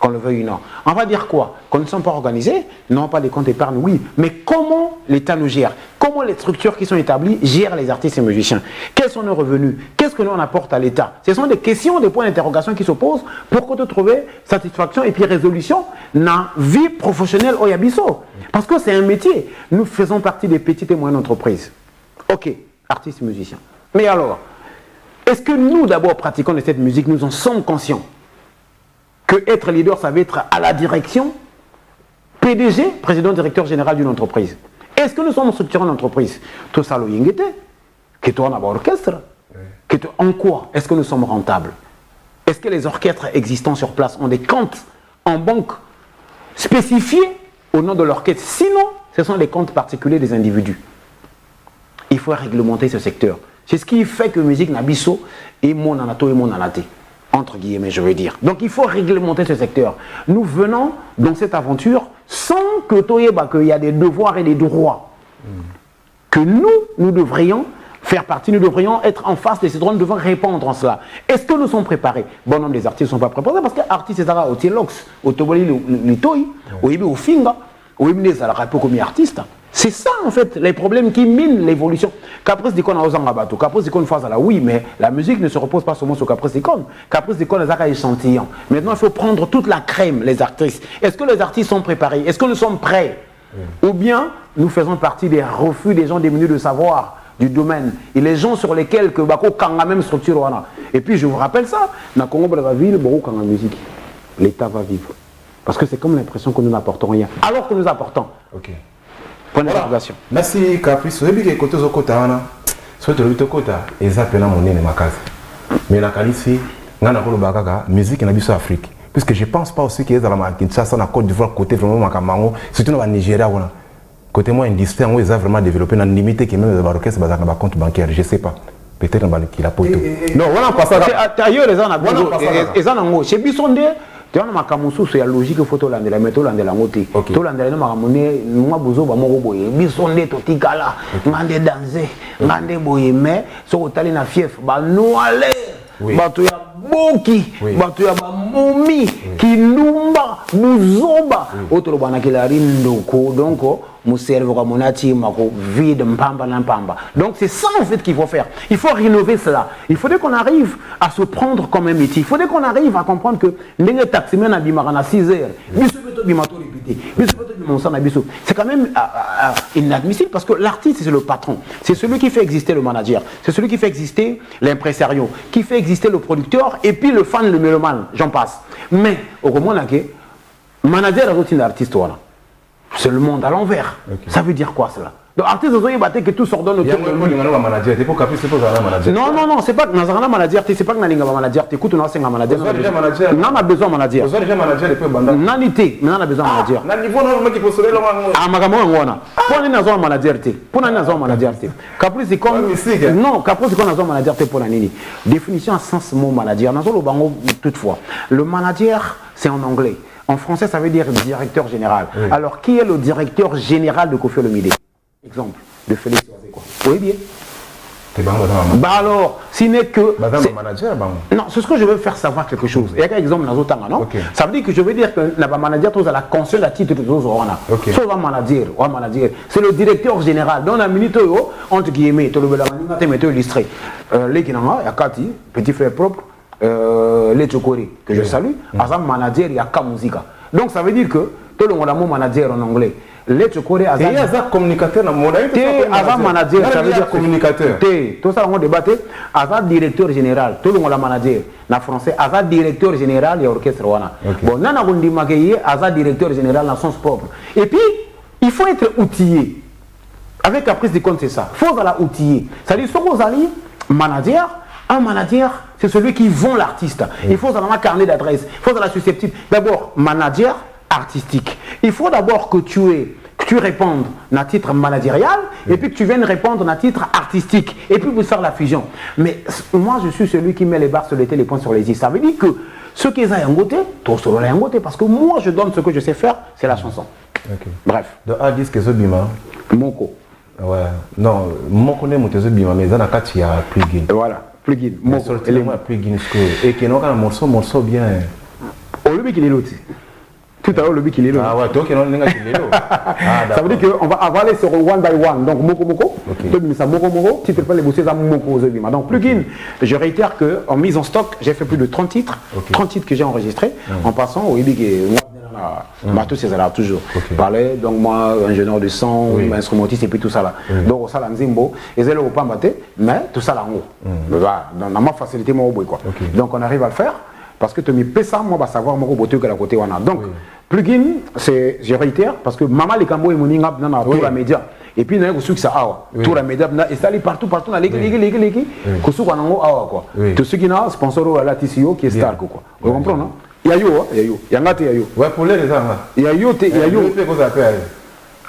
Qu'on le veuille ou non. On va dire quoi? Qu'on ne sont pas organisés, non pas des comptes épargne, oui. Mais comment l'État nous gère? Comment les structures qui sont établies gèrent les artistes et musiciens? Quels sont nos revenus? Qu'est-ce que nous on apporte à l'État? Ce sont des questions, des points d'interrogation qui s'opposent pour que de trouver satisfaction et puis résolution dans la vie professionnelle au Yabiso. Parce que c'est un métier. Nous faisons partie des petites et moyennes entreprises. Ok, artistes et musiciens. Mais alors, est-ce que nous, d'abord, pratiquants de cette musique, nous en sommes conscients que être leader, ça veut être à la direction, PDG, président directeur général d'une entreprise. Est-ce que nous sommes structurés en entreprise? Tout ça, le yingete, que toi, on a orchestre. En quoi est-ce que nous sommes rentables? Est-ce que les orchestres existants sur place ont des comptes en banque spécifiés au nom de l'orchestre? Sinon, ce sont des comptes particuliers des individus. Il faut réglementer ce secteur. C'est ce qui fait que musique Nabiso et mon anato et mon anaté. Entre guillemets, je veux dire. Donc il faut réglementer ce secteur. Nous venons dans cette aventure sans que qu'il y a des devoirs et des droits. Que nous devrions faire partie, nous devrions être en face de ces droits, nous devons répondre en cela. Est-ce que nous sommes préparés? Bon nombre des artistes ne sont pas préparés parce que les artistes, c'est au Tielox, au Toboli, au Toi, au Ibi, au Finga, au Ibi, ça a peu comme artiste. C'est ça en fait les problèmes qui minent l'évolution. Caprice d'icône à Ozangabato, Caprice d'icône face à la oui, mais la musique ne se repose pas seulement sur Caprice d'icône. Caprice d'icône est un échantillon. Maintenant il faut prendre toute la crème, les artistes. Est-ce que les artistes sont préparés? Est-ce que nous sommes prêts? Ou bien nous faisons partie des refus des gens démunis de savoir du domaine et les gens sur lesquels que Bako Kanga même structure wana. Et puis je vous rappelle ça, dans Congo Brazzaville, beaucoup Kanga musique, l'État va vivre. Parce que c'est comme l'impression que nous n'apportons rien, alors que nous apportons. OK. Point d'interrogation. Merci Caprice. Vous avez côté Zokota ana. Soit le Tokota ezapela monene makazi. Mais la qualité ngana ko bakaka musique na biso Afrique. Puisque je pense pas aussi qu'il y a dans la Kinshasa na Côte d'Ivoire côté vraiment makamango, surtout dans le Nigeria wana. Côté moi industrie on les a vraiment développé dans limité que même les orchestres bazaka ba compte bancaire, je sais pas. Peut-être dans qu'il a poto. Non, voilà pas ça. Ailleurs les gens et ça nango, chez Bisonde tu as ma kamusu c'est la logique photo là de la méthode de la moté to là de la makamone moi bozo ba moko boye Bisonde to tikala ngande danser ngande boye mais so otali na fief ba noale bato ya boki bato ya ba momi kilumba muzoba otolo bana kilari ndoko donc mon cerveau comme on a dit mako vide mpamba na mpamba. Donc c'est ça en fait qu'il faut faire. Il faut rénover cela. Il faudrait qu'on arrive à se prendre comme un métier. Il faudrait qu'on arrive à comprendre que ndenge taximen na bimara na 6 heures. Biso beto bimato répéter. Biso beto bimonsa na biso. C'est quand même inadmissible parce que l'artiste c'est le patron. C'est celui qui fait exister le manager. C'est celui qui fait exister l'impresario, qui fait exister le producteur et puis le fan, le mélomane, j'en passe. Mais au moment là que manager a routine d'artiste voilà. C'est le monde à l'envers. Okay. Ça veut dire quoi cela? Donc, artiste, que tout s'ordonne autour de lui. Non, non, non, c'est pas que Nazarana manager, c'est pas que Nalinga manager, écoute, on a un manager. Non, on a besoin de manager. On a déjà manager depuis Nanité, mais on a besoin de manager. Ah, Magamona. Pour un nazo manager, pour un nazo manager. Caprice, c'est comme. Non, Caprice, c'est comme nazo manager, pour la nini. Définition à sens mot manager. Nazo le bango, toutefois. Le manager, c'est en anglais. En français, ça veut dire directeur général. Oui. Alors, qui est le directeur général de Koffi Olomide? Exemple de Félix Oise, quoi. Oui, bien. Bah alors, s'il n'est que... Madame manager, non, c'est ce que je veux faire savoir quelque chose. Il y a un exemple dans l'autre non? Okay. Ça veut dire que je veux dire que le manager, tu as la conscience à titre de tous okay. manager. C'est le directeur général. Dans la minute, entre guillemets, tu as illustré. Les qui n'ont il y a Kati, petit frère propre, les Chokori, que je salue. Azam manager, il y a Kamuzika. Donc ça veut dire que tout le monde a mon manager en anglais. Les Chokori, Azam. Et Azam communicateur dans mon Azam manager, ça veut dire communicateur. Tout ça, on débat. Azam directeur général, tout le monde a manager. En français, Azam directeur général, il y a l'orchestre. Bon, non, on dit Azam directeur général dans son propre. Et puis, il faut être outillé. Avec la prise de compte, c'est ça. Il faut être outillé. C'est-à-dire, ce que vous allez, manager, un manager, c'est celui qui vend l'artiste. Il faut avoir un carnet d'adresse. Il faut être susceptible. D'abord, manager artistique. Il faut d'abord que tu répondes à titre managérial et puis que tu viennes répondre à titre artistique. Et puis vous faire la fusion. Mais moi, je suis celui qui met les barres sur les téléphones sur les i. Ça veut dire que ce qu'ils ont côté, tout sera un côté. Parce que moi, je donne ce que je sais faire, c'est la chanson. Okay. Bref. Donc, à dire que ce bima. Moko. Ouais. Non, Moko n'est pas ce bima, mais dans la carte, il y a plugin. Voilà. Plugin. Moko. Et plugin. Et qui n'a pas un morceau bien. Au lieu qu'il est l'autre. Tout à l'heure, le but qu'il est là. Ah ouais, toi qui n'as pas ça veut dire qu'on va avaler sur one by one. Donc, Moko Moko. Moko, tu peux pas les bosser à Moko. Donc, plugin, je réitère qu'en mise en stock, j'ai fait plus de 30 titres. 30 titres que j'ai enregistrés. En passant au Ibig, moi, tous ces là toujours. Parler, donc moi, ingénieur de son, instrumentiste et puis tout ça là. Donc, ça là, Nzimbo, et c'est là où pas mater, mais tout ça là en haut. Dans ma facilité, moi, quoi. Donc, on arrive à le faire. Parce que tu me payes ça, moi, je vais savoir mon robot que la côté. Donc, plugin, c'est, je réitère, parce que maman, les cambos, ils m'ont dit dans tout la média. Et puis, il y a un truc, ça a tout la média, et ça allait partout, dans les que ce qu'on a, quoi. Tout ce qui a, sponsor à la TCO qui est star, quoi. Vous comprenez, non? Il y a yo, il y a yo. Il y a un il y a yo. Ouais, pour les raisons. Il y a yo, il y a yo.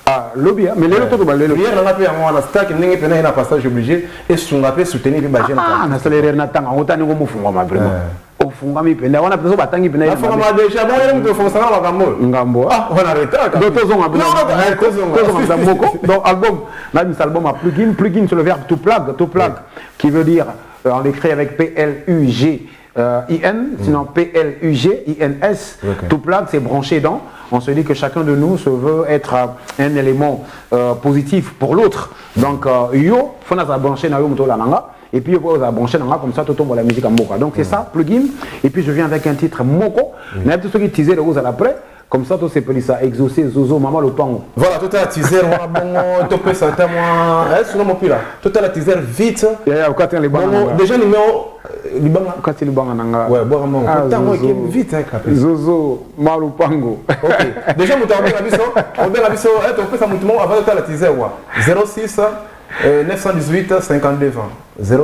Ah, lobby, mais les autres, hier, on a fait un stack, il y a un passage obligé, et si on a fait soutenir les bâtiments. Ah, on a fait les renatans, on a fait vraiment. Ofunga mipenda wana pesa batangi penda afunga madesha bon yele mtu fonga sana bakambo ngambo ah on arrête donc tozonga donc album là cet album a plugin sur le verbe to plug qui veut dire on l'écrit avec PLUG IN sinon PLUG-INS to plug c'est branché dans. On se dit que chacun de nous se veut être un élément positif pour l'autre. Donc yo faut na brancher na yo mto la nanga. Et puis, vous avez branché comme ça, tout tombe la musique en Moka. Donc, c'est ça, plugin. Et puis, je viens avec un titre Moko. Il y a tout ce qui est teaser le rose à l'après. Comme ça, tout c'est pris ça. Exaucer, Zozo, Maman le Pango. Voilà, tout est teaser. Bon, tout peut ça, moi. Sur mon pile là. Tout est teaser vite. Déjà, numéro. Quand il est bon, ouais, bon, bon. Vite, Zozo, Maman le Pango. Ok. Déjà, on a vu ça. On peut ça avant de la teaser. 06 918 52 20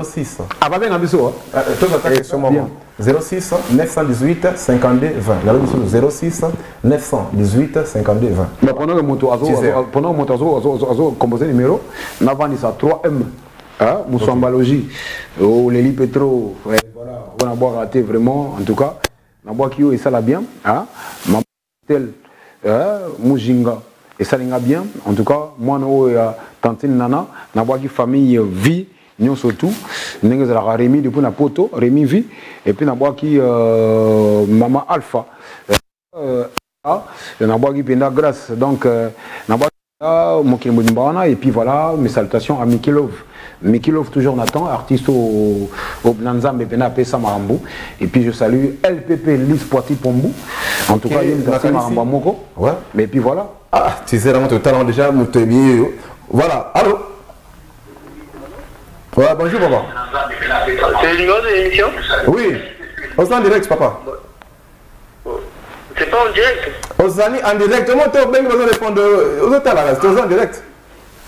06. Ah bah bien abisso. Tout attaque sur moi. 06 918 52 20. La mission 06 918 52 20. Mais pendant le moto azo composé numéro, on a vendu ça 3M. Hein, Moussambalogie. Oh Léli Petro. Voilà, on a boire raté vraiment en tout cas. On a boire qui et ça là bien, hein. Tel Mujinga. Et ça l'est bien. En tout cas, moi, Tantine Nana, n'a famille vie, nous surtout. Nous avons Rémi depuis la poto, Rémi vie. Et puis, nous avons Maman Alpha. Nous avons Penda Grâce. Donc, nous avons Mokimboumbana. Et puis voilà, mes salutations à Mikilov. Mikilov, toujours Nathan, artiste au Blanzam et Pena Pesa Marambo. Et puis, je salue LPP Lys Poiti Pombo. En tout cas, il y a Marambo Moko. Ouais. Mais puis voilà. Ah, tu sais vraiment totalement déjà, voilà, allô. Voilà, bonjour papa. C'est le numéro de l'émission? Oui, on est en direct papa. C'est pas en direct? On est en direct, comment tu as bien besoin de répondre aux hôtels là, c'est en direct.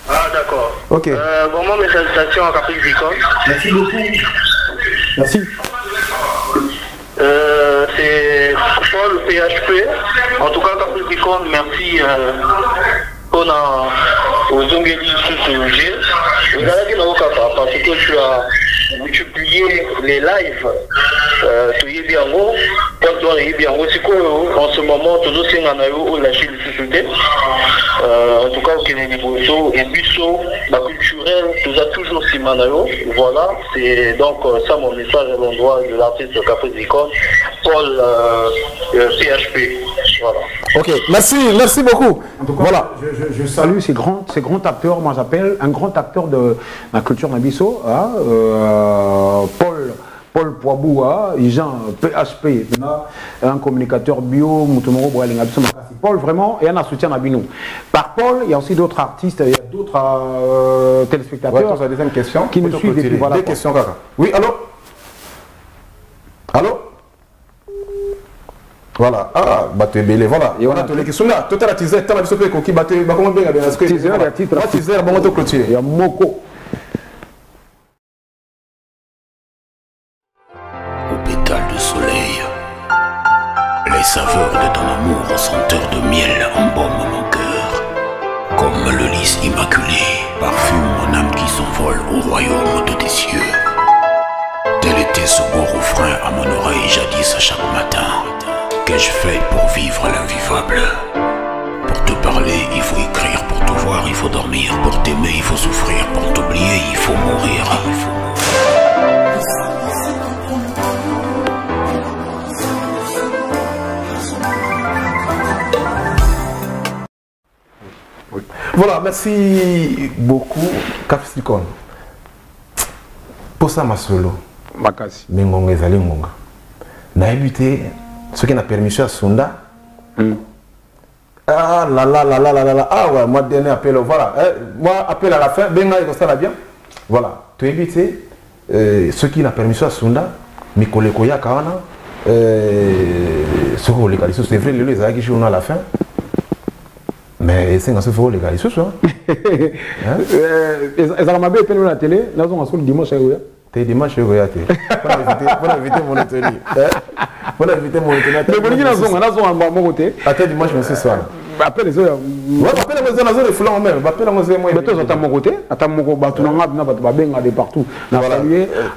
Ah d'accord. Ok. Vraiment mes salutations à Caprice Vicon. Merci beaucoup. Merci. C'est Paul PHP. En tout cas, Caprice Vicon, merci aux Zongeli Soussougé. Parce que tu as multiplié les lives toyebi yango Paul doit yebi yango siko en ce moment toujours singa na yo la Chine société en tout cas au Kenya Boso et biso la culturelle tout a toujours simana yo voilà c'est donc ça mon message à l'endroit de l'artiste Café Zikon Paul PHP voilà. Ok, merci beaucoup. En tout cas, voilà, je salue ces grands acteurs, moi j'appelle un grand acteur de la culture Nabiso, hein, Paul Poiboua, Jean PHP, un communicateur bio, Moutomoro Paul vraiment, et un soutien à Bino. Par Paul, il y a aussi d'autres artistes, il y a d'autres téléspectateurs la deuxième question, qui nous suivent depuis voilà. Deux questions, Kaka. Oui, allô? Allô? Voilà, ah, bateau belé, voilà. Et on a toutes les questions là. Tout à la teaser, tu as vu ce que qui bateau, comment bien, bien, est-ce que teaser, il y a titre. Teaser, bon, on te clôturer. Il y a Moko. Au pétale de soleil, les saveurs de ton amour aux senteurs de miel embaument mon cœur. Comme le lys immaculé, parfume mon âme qui s'envole au royaume de tes cieux. Tel était ce beau refrain à mon oreille jadis à chaque matin. Qu'ai-je fait pour vivre l'invivable? Pour te parler, il faut écrire. Pour te voir, il faut dormir. Pour t'aimer, il faut souffrir. Pour t'oublier, il faut mourir. Voilà, merci beaucoup, Capsicon. Pour ça, ma solo. Makasi. Mengonga ezali ngonga. Na évité ce qui n'a permission à Sunda. Ah là là là là là là. Ah ouais, moi dernier appel, voilà. Moi appel à la fin, benga ça va bien. Voilà. Tu évites ce qui n'a permission à Sunda, Mikole Koya Kawana, ce qu'on légalise, c'est vrai, les gens qui à la fin. Mais c'est un peu faux légalise, ça. Ils ont mabé peine la télé, là on a sur le dimanche à t'es dimanche à Goyate. Pour éviter mon atelier. Pour éviter mon atelier. Mais bon, ils ont mon côté. Attends dimanche, mais ce soir. Appelle les autres. Ouais, appelle les autres, les fleurs même. Appelle les autres, moi. Mais toi, à mon côté, à mon côté, tu n'as pas de partout.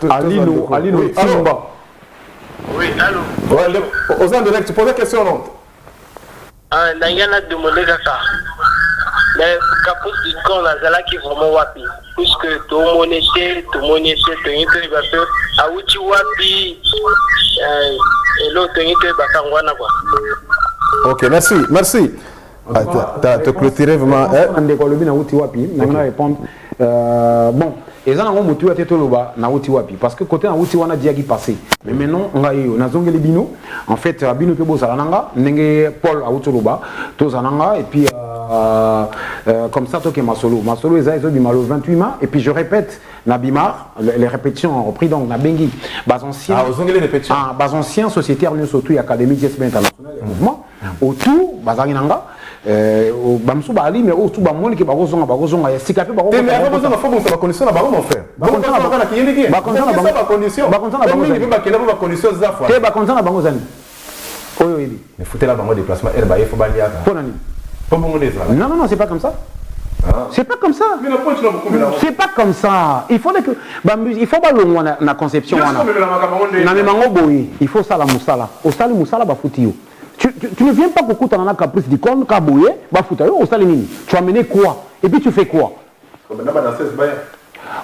Alino, Simba. Oui, allô. Ouais, aux gens direct, tu poses la question, non? Ah, Nayana demandé ça. Mais Capos du camp, là, c'est là qui est vraiment wapi. Puisque tout le monde était, tout le monde était, tout le monde était, à Uchi wapi, et l'autre était, Bakangwana, quoi. Ok, merci, merci. Tu as clôturé vraiment. On a Uchi wapi, on a répondu. Bon, et ça, on a motivé à Toloba, na Uchi wapi. Parce que côté na Uchi wana diagi passé. Mais maintenant, on a eu, on a zongé les bino. En fait, bino pebo salananga, nenge Paul à Utoloba, to zananga, et puis comme ça, toi qui es ma solo. Ma solo, ils ont dit le 28 mars. Et puis je répète, Nabimar, les répétitions ont repris donc Nabengi, bas ancien. Ah, vous avez les répétitions. Ah, bas ancien, société Arnio Sotou, Académie GSB International, mouvement. Autour, Bazarinanga. Au Bamsou Bali, mais autour Bamon qui Barozon, Barozon, il y a six cafés Barozon. Mais avant, on a fait la condition à Baron, mon frère. Baron, on a fait la condition. Baron, on a fait la condition. T'es Bakonzan à Barozan. Oui, oui. Mais foutez la banque de déplacement, elle va y faire non, non, non, c'est pas comme ça. C'est pas comme ça. C'est pas comme ça. Il faut que. Il faut pas le la conception. Il faut ça la moussala. Au sali moussala, bah foutio. Tu ne viens pas pour couper dans la caprice du con, caboué, bah foutio, au sali nini. Tu as mené quoi? Et puis tu fais quoi?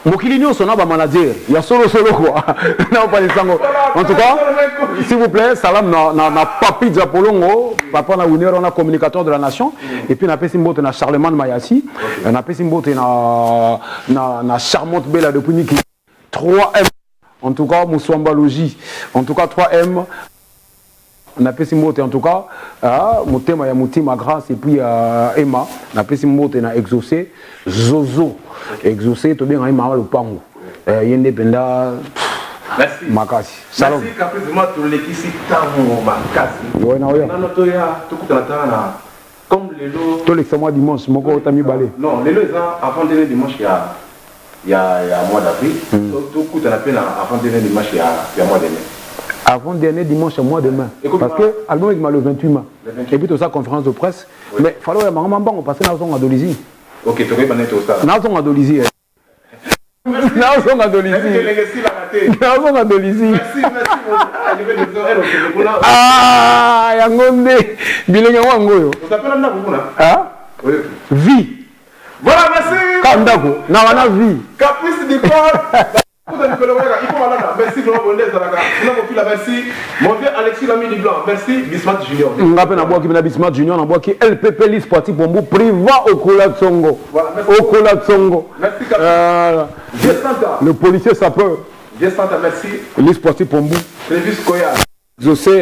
Mokilini son manager, il y a solo quoi. Non, pas les sango. En tout cas, s'il vous plaît, salam na papi Diapolongo, papa na winner, on a communicateur de la nation. Et puis on a fait na Charlemagne Mayassi, on a fait na charmante belle de Puniki. 3M. En tout cas, Moussouamba Logi. En tout cas, 3M. On a fait Simbote en tout cas, Motema ya Moutima grâce et puis Emma, on a fait Simbote na exaucé, Zozo, exaucé, tout bien à Emma le pango. Yende Penda, merci. Makasi. Salam. Merci caprice moi tout l'équipe ici tango Makasi. Ouais na ouais. Non toya tout coup na comme les lots. Tout l'examen dimanche, moko tami balé. Non, les lots avant dernier dimanche il y a mois d'avril. Tout coup na peine avant dernier dimanche il y a mois dernier. Avant dernier dimanche, mois demain. Parce que l'album est le 28 mars. Et puis tout ça, conférence de presse. Oui. Mais il fallait que maman parce que nous avons Adolizi. Ok, tu vas aller au stade. Nous avons Adolizi. nazonga dolisi nazonga dolisi Merci, je vais le faire. ah yango nde bilenge wango oyo On s'appelle un Nabouna. ah vie Voilà, merci. ka ndako na wana vie Caprice du corps. Il faut aller là. Merci, merci. Mon vieux Alexis Lamy du Blanc. Merci, Bismarck Junior. ngape na boki na Bismarck Junior na boki LPP Lis Sportif Pombu priva Okola Tsongo. Okola Tsongo. Merci, Caprice. Le policier sapeur. Merci. Lis Sportif Pombu. Prévis Koya.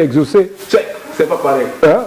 Exaucé. C'est pas pareil. Hein?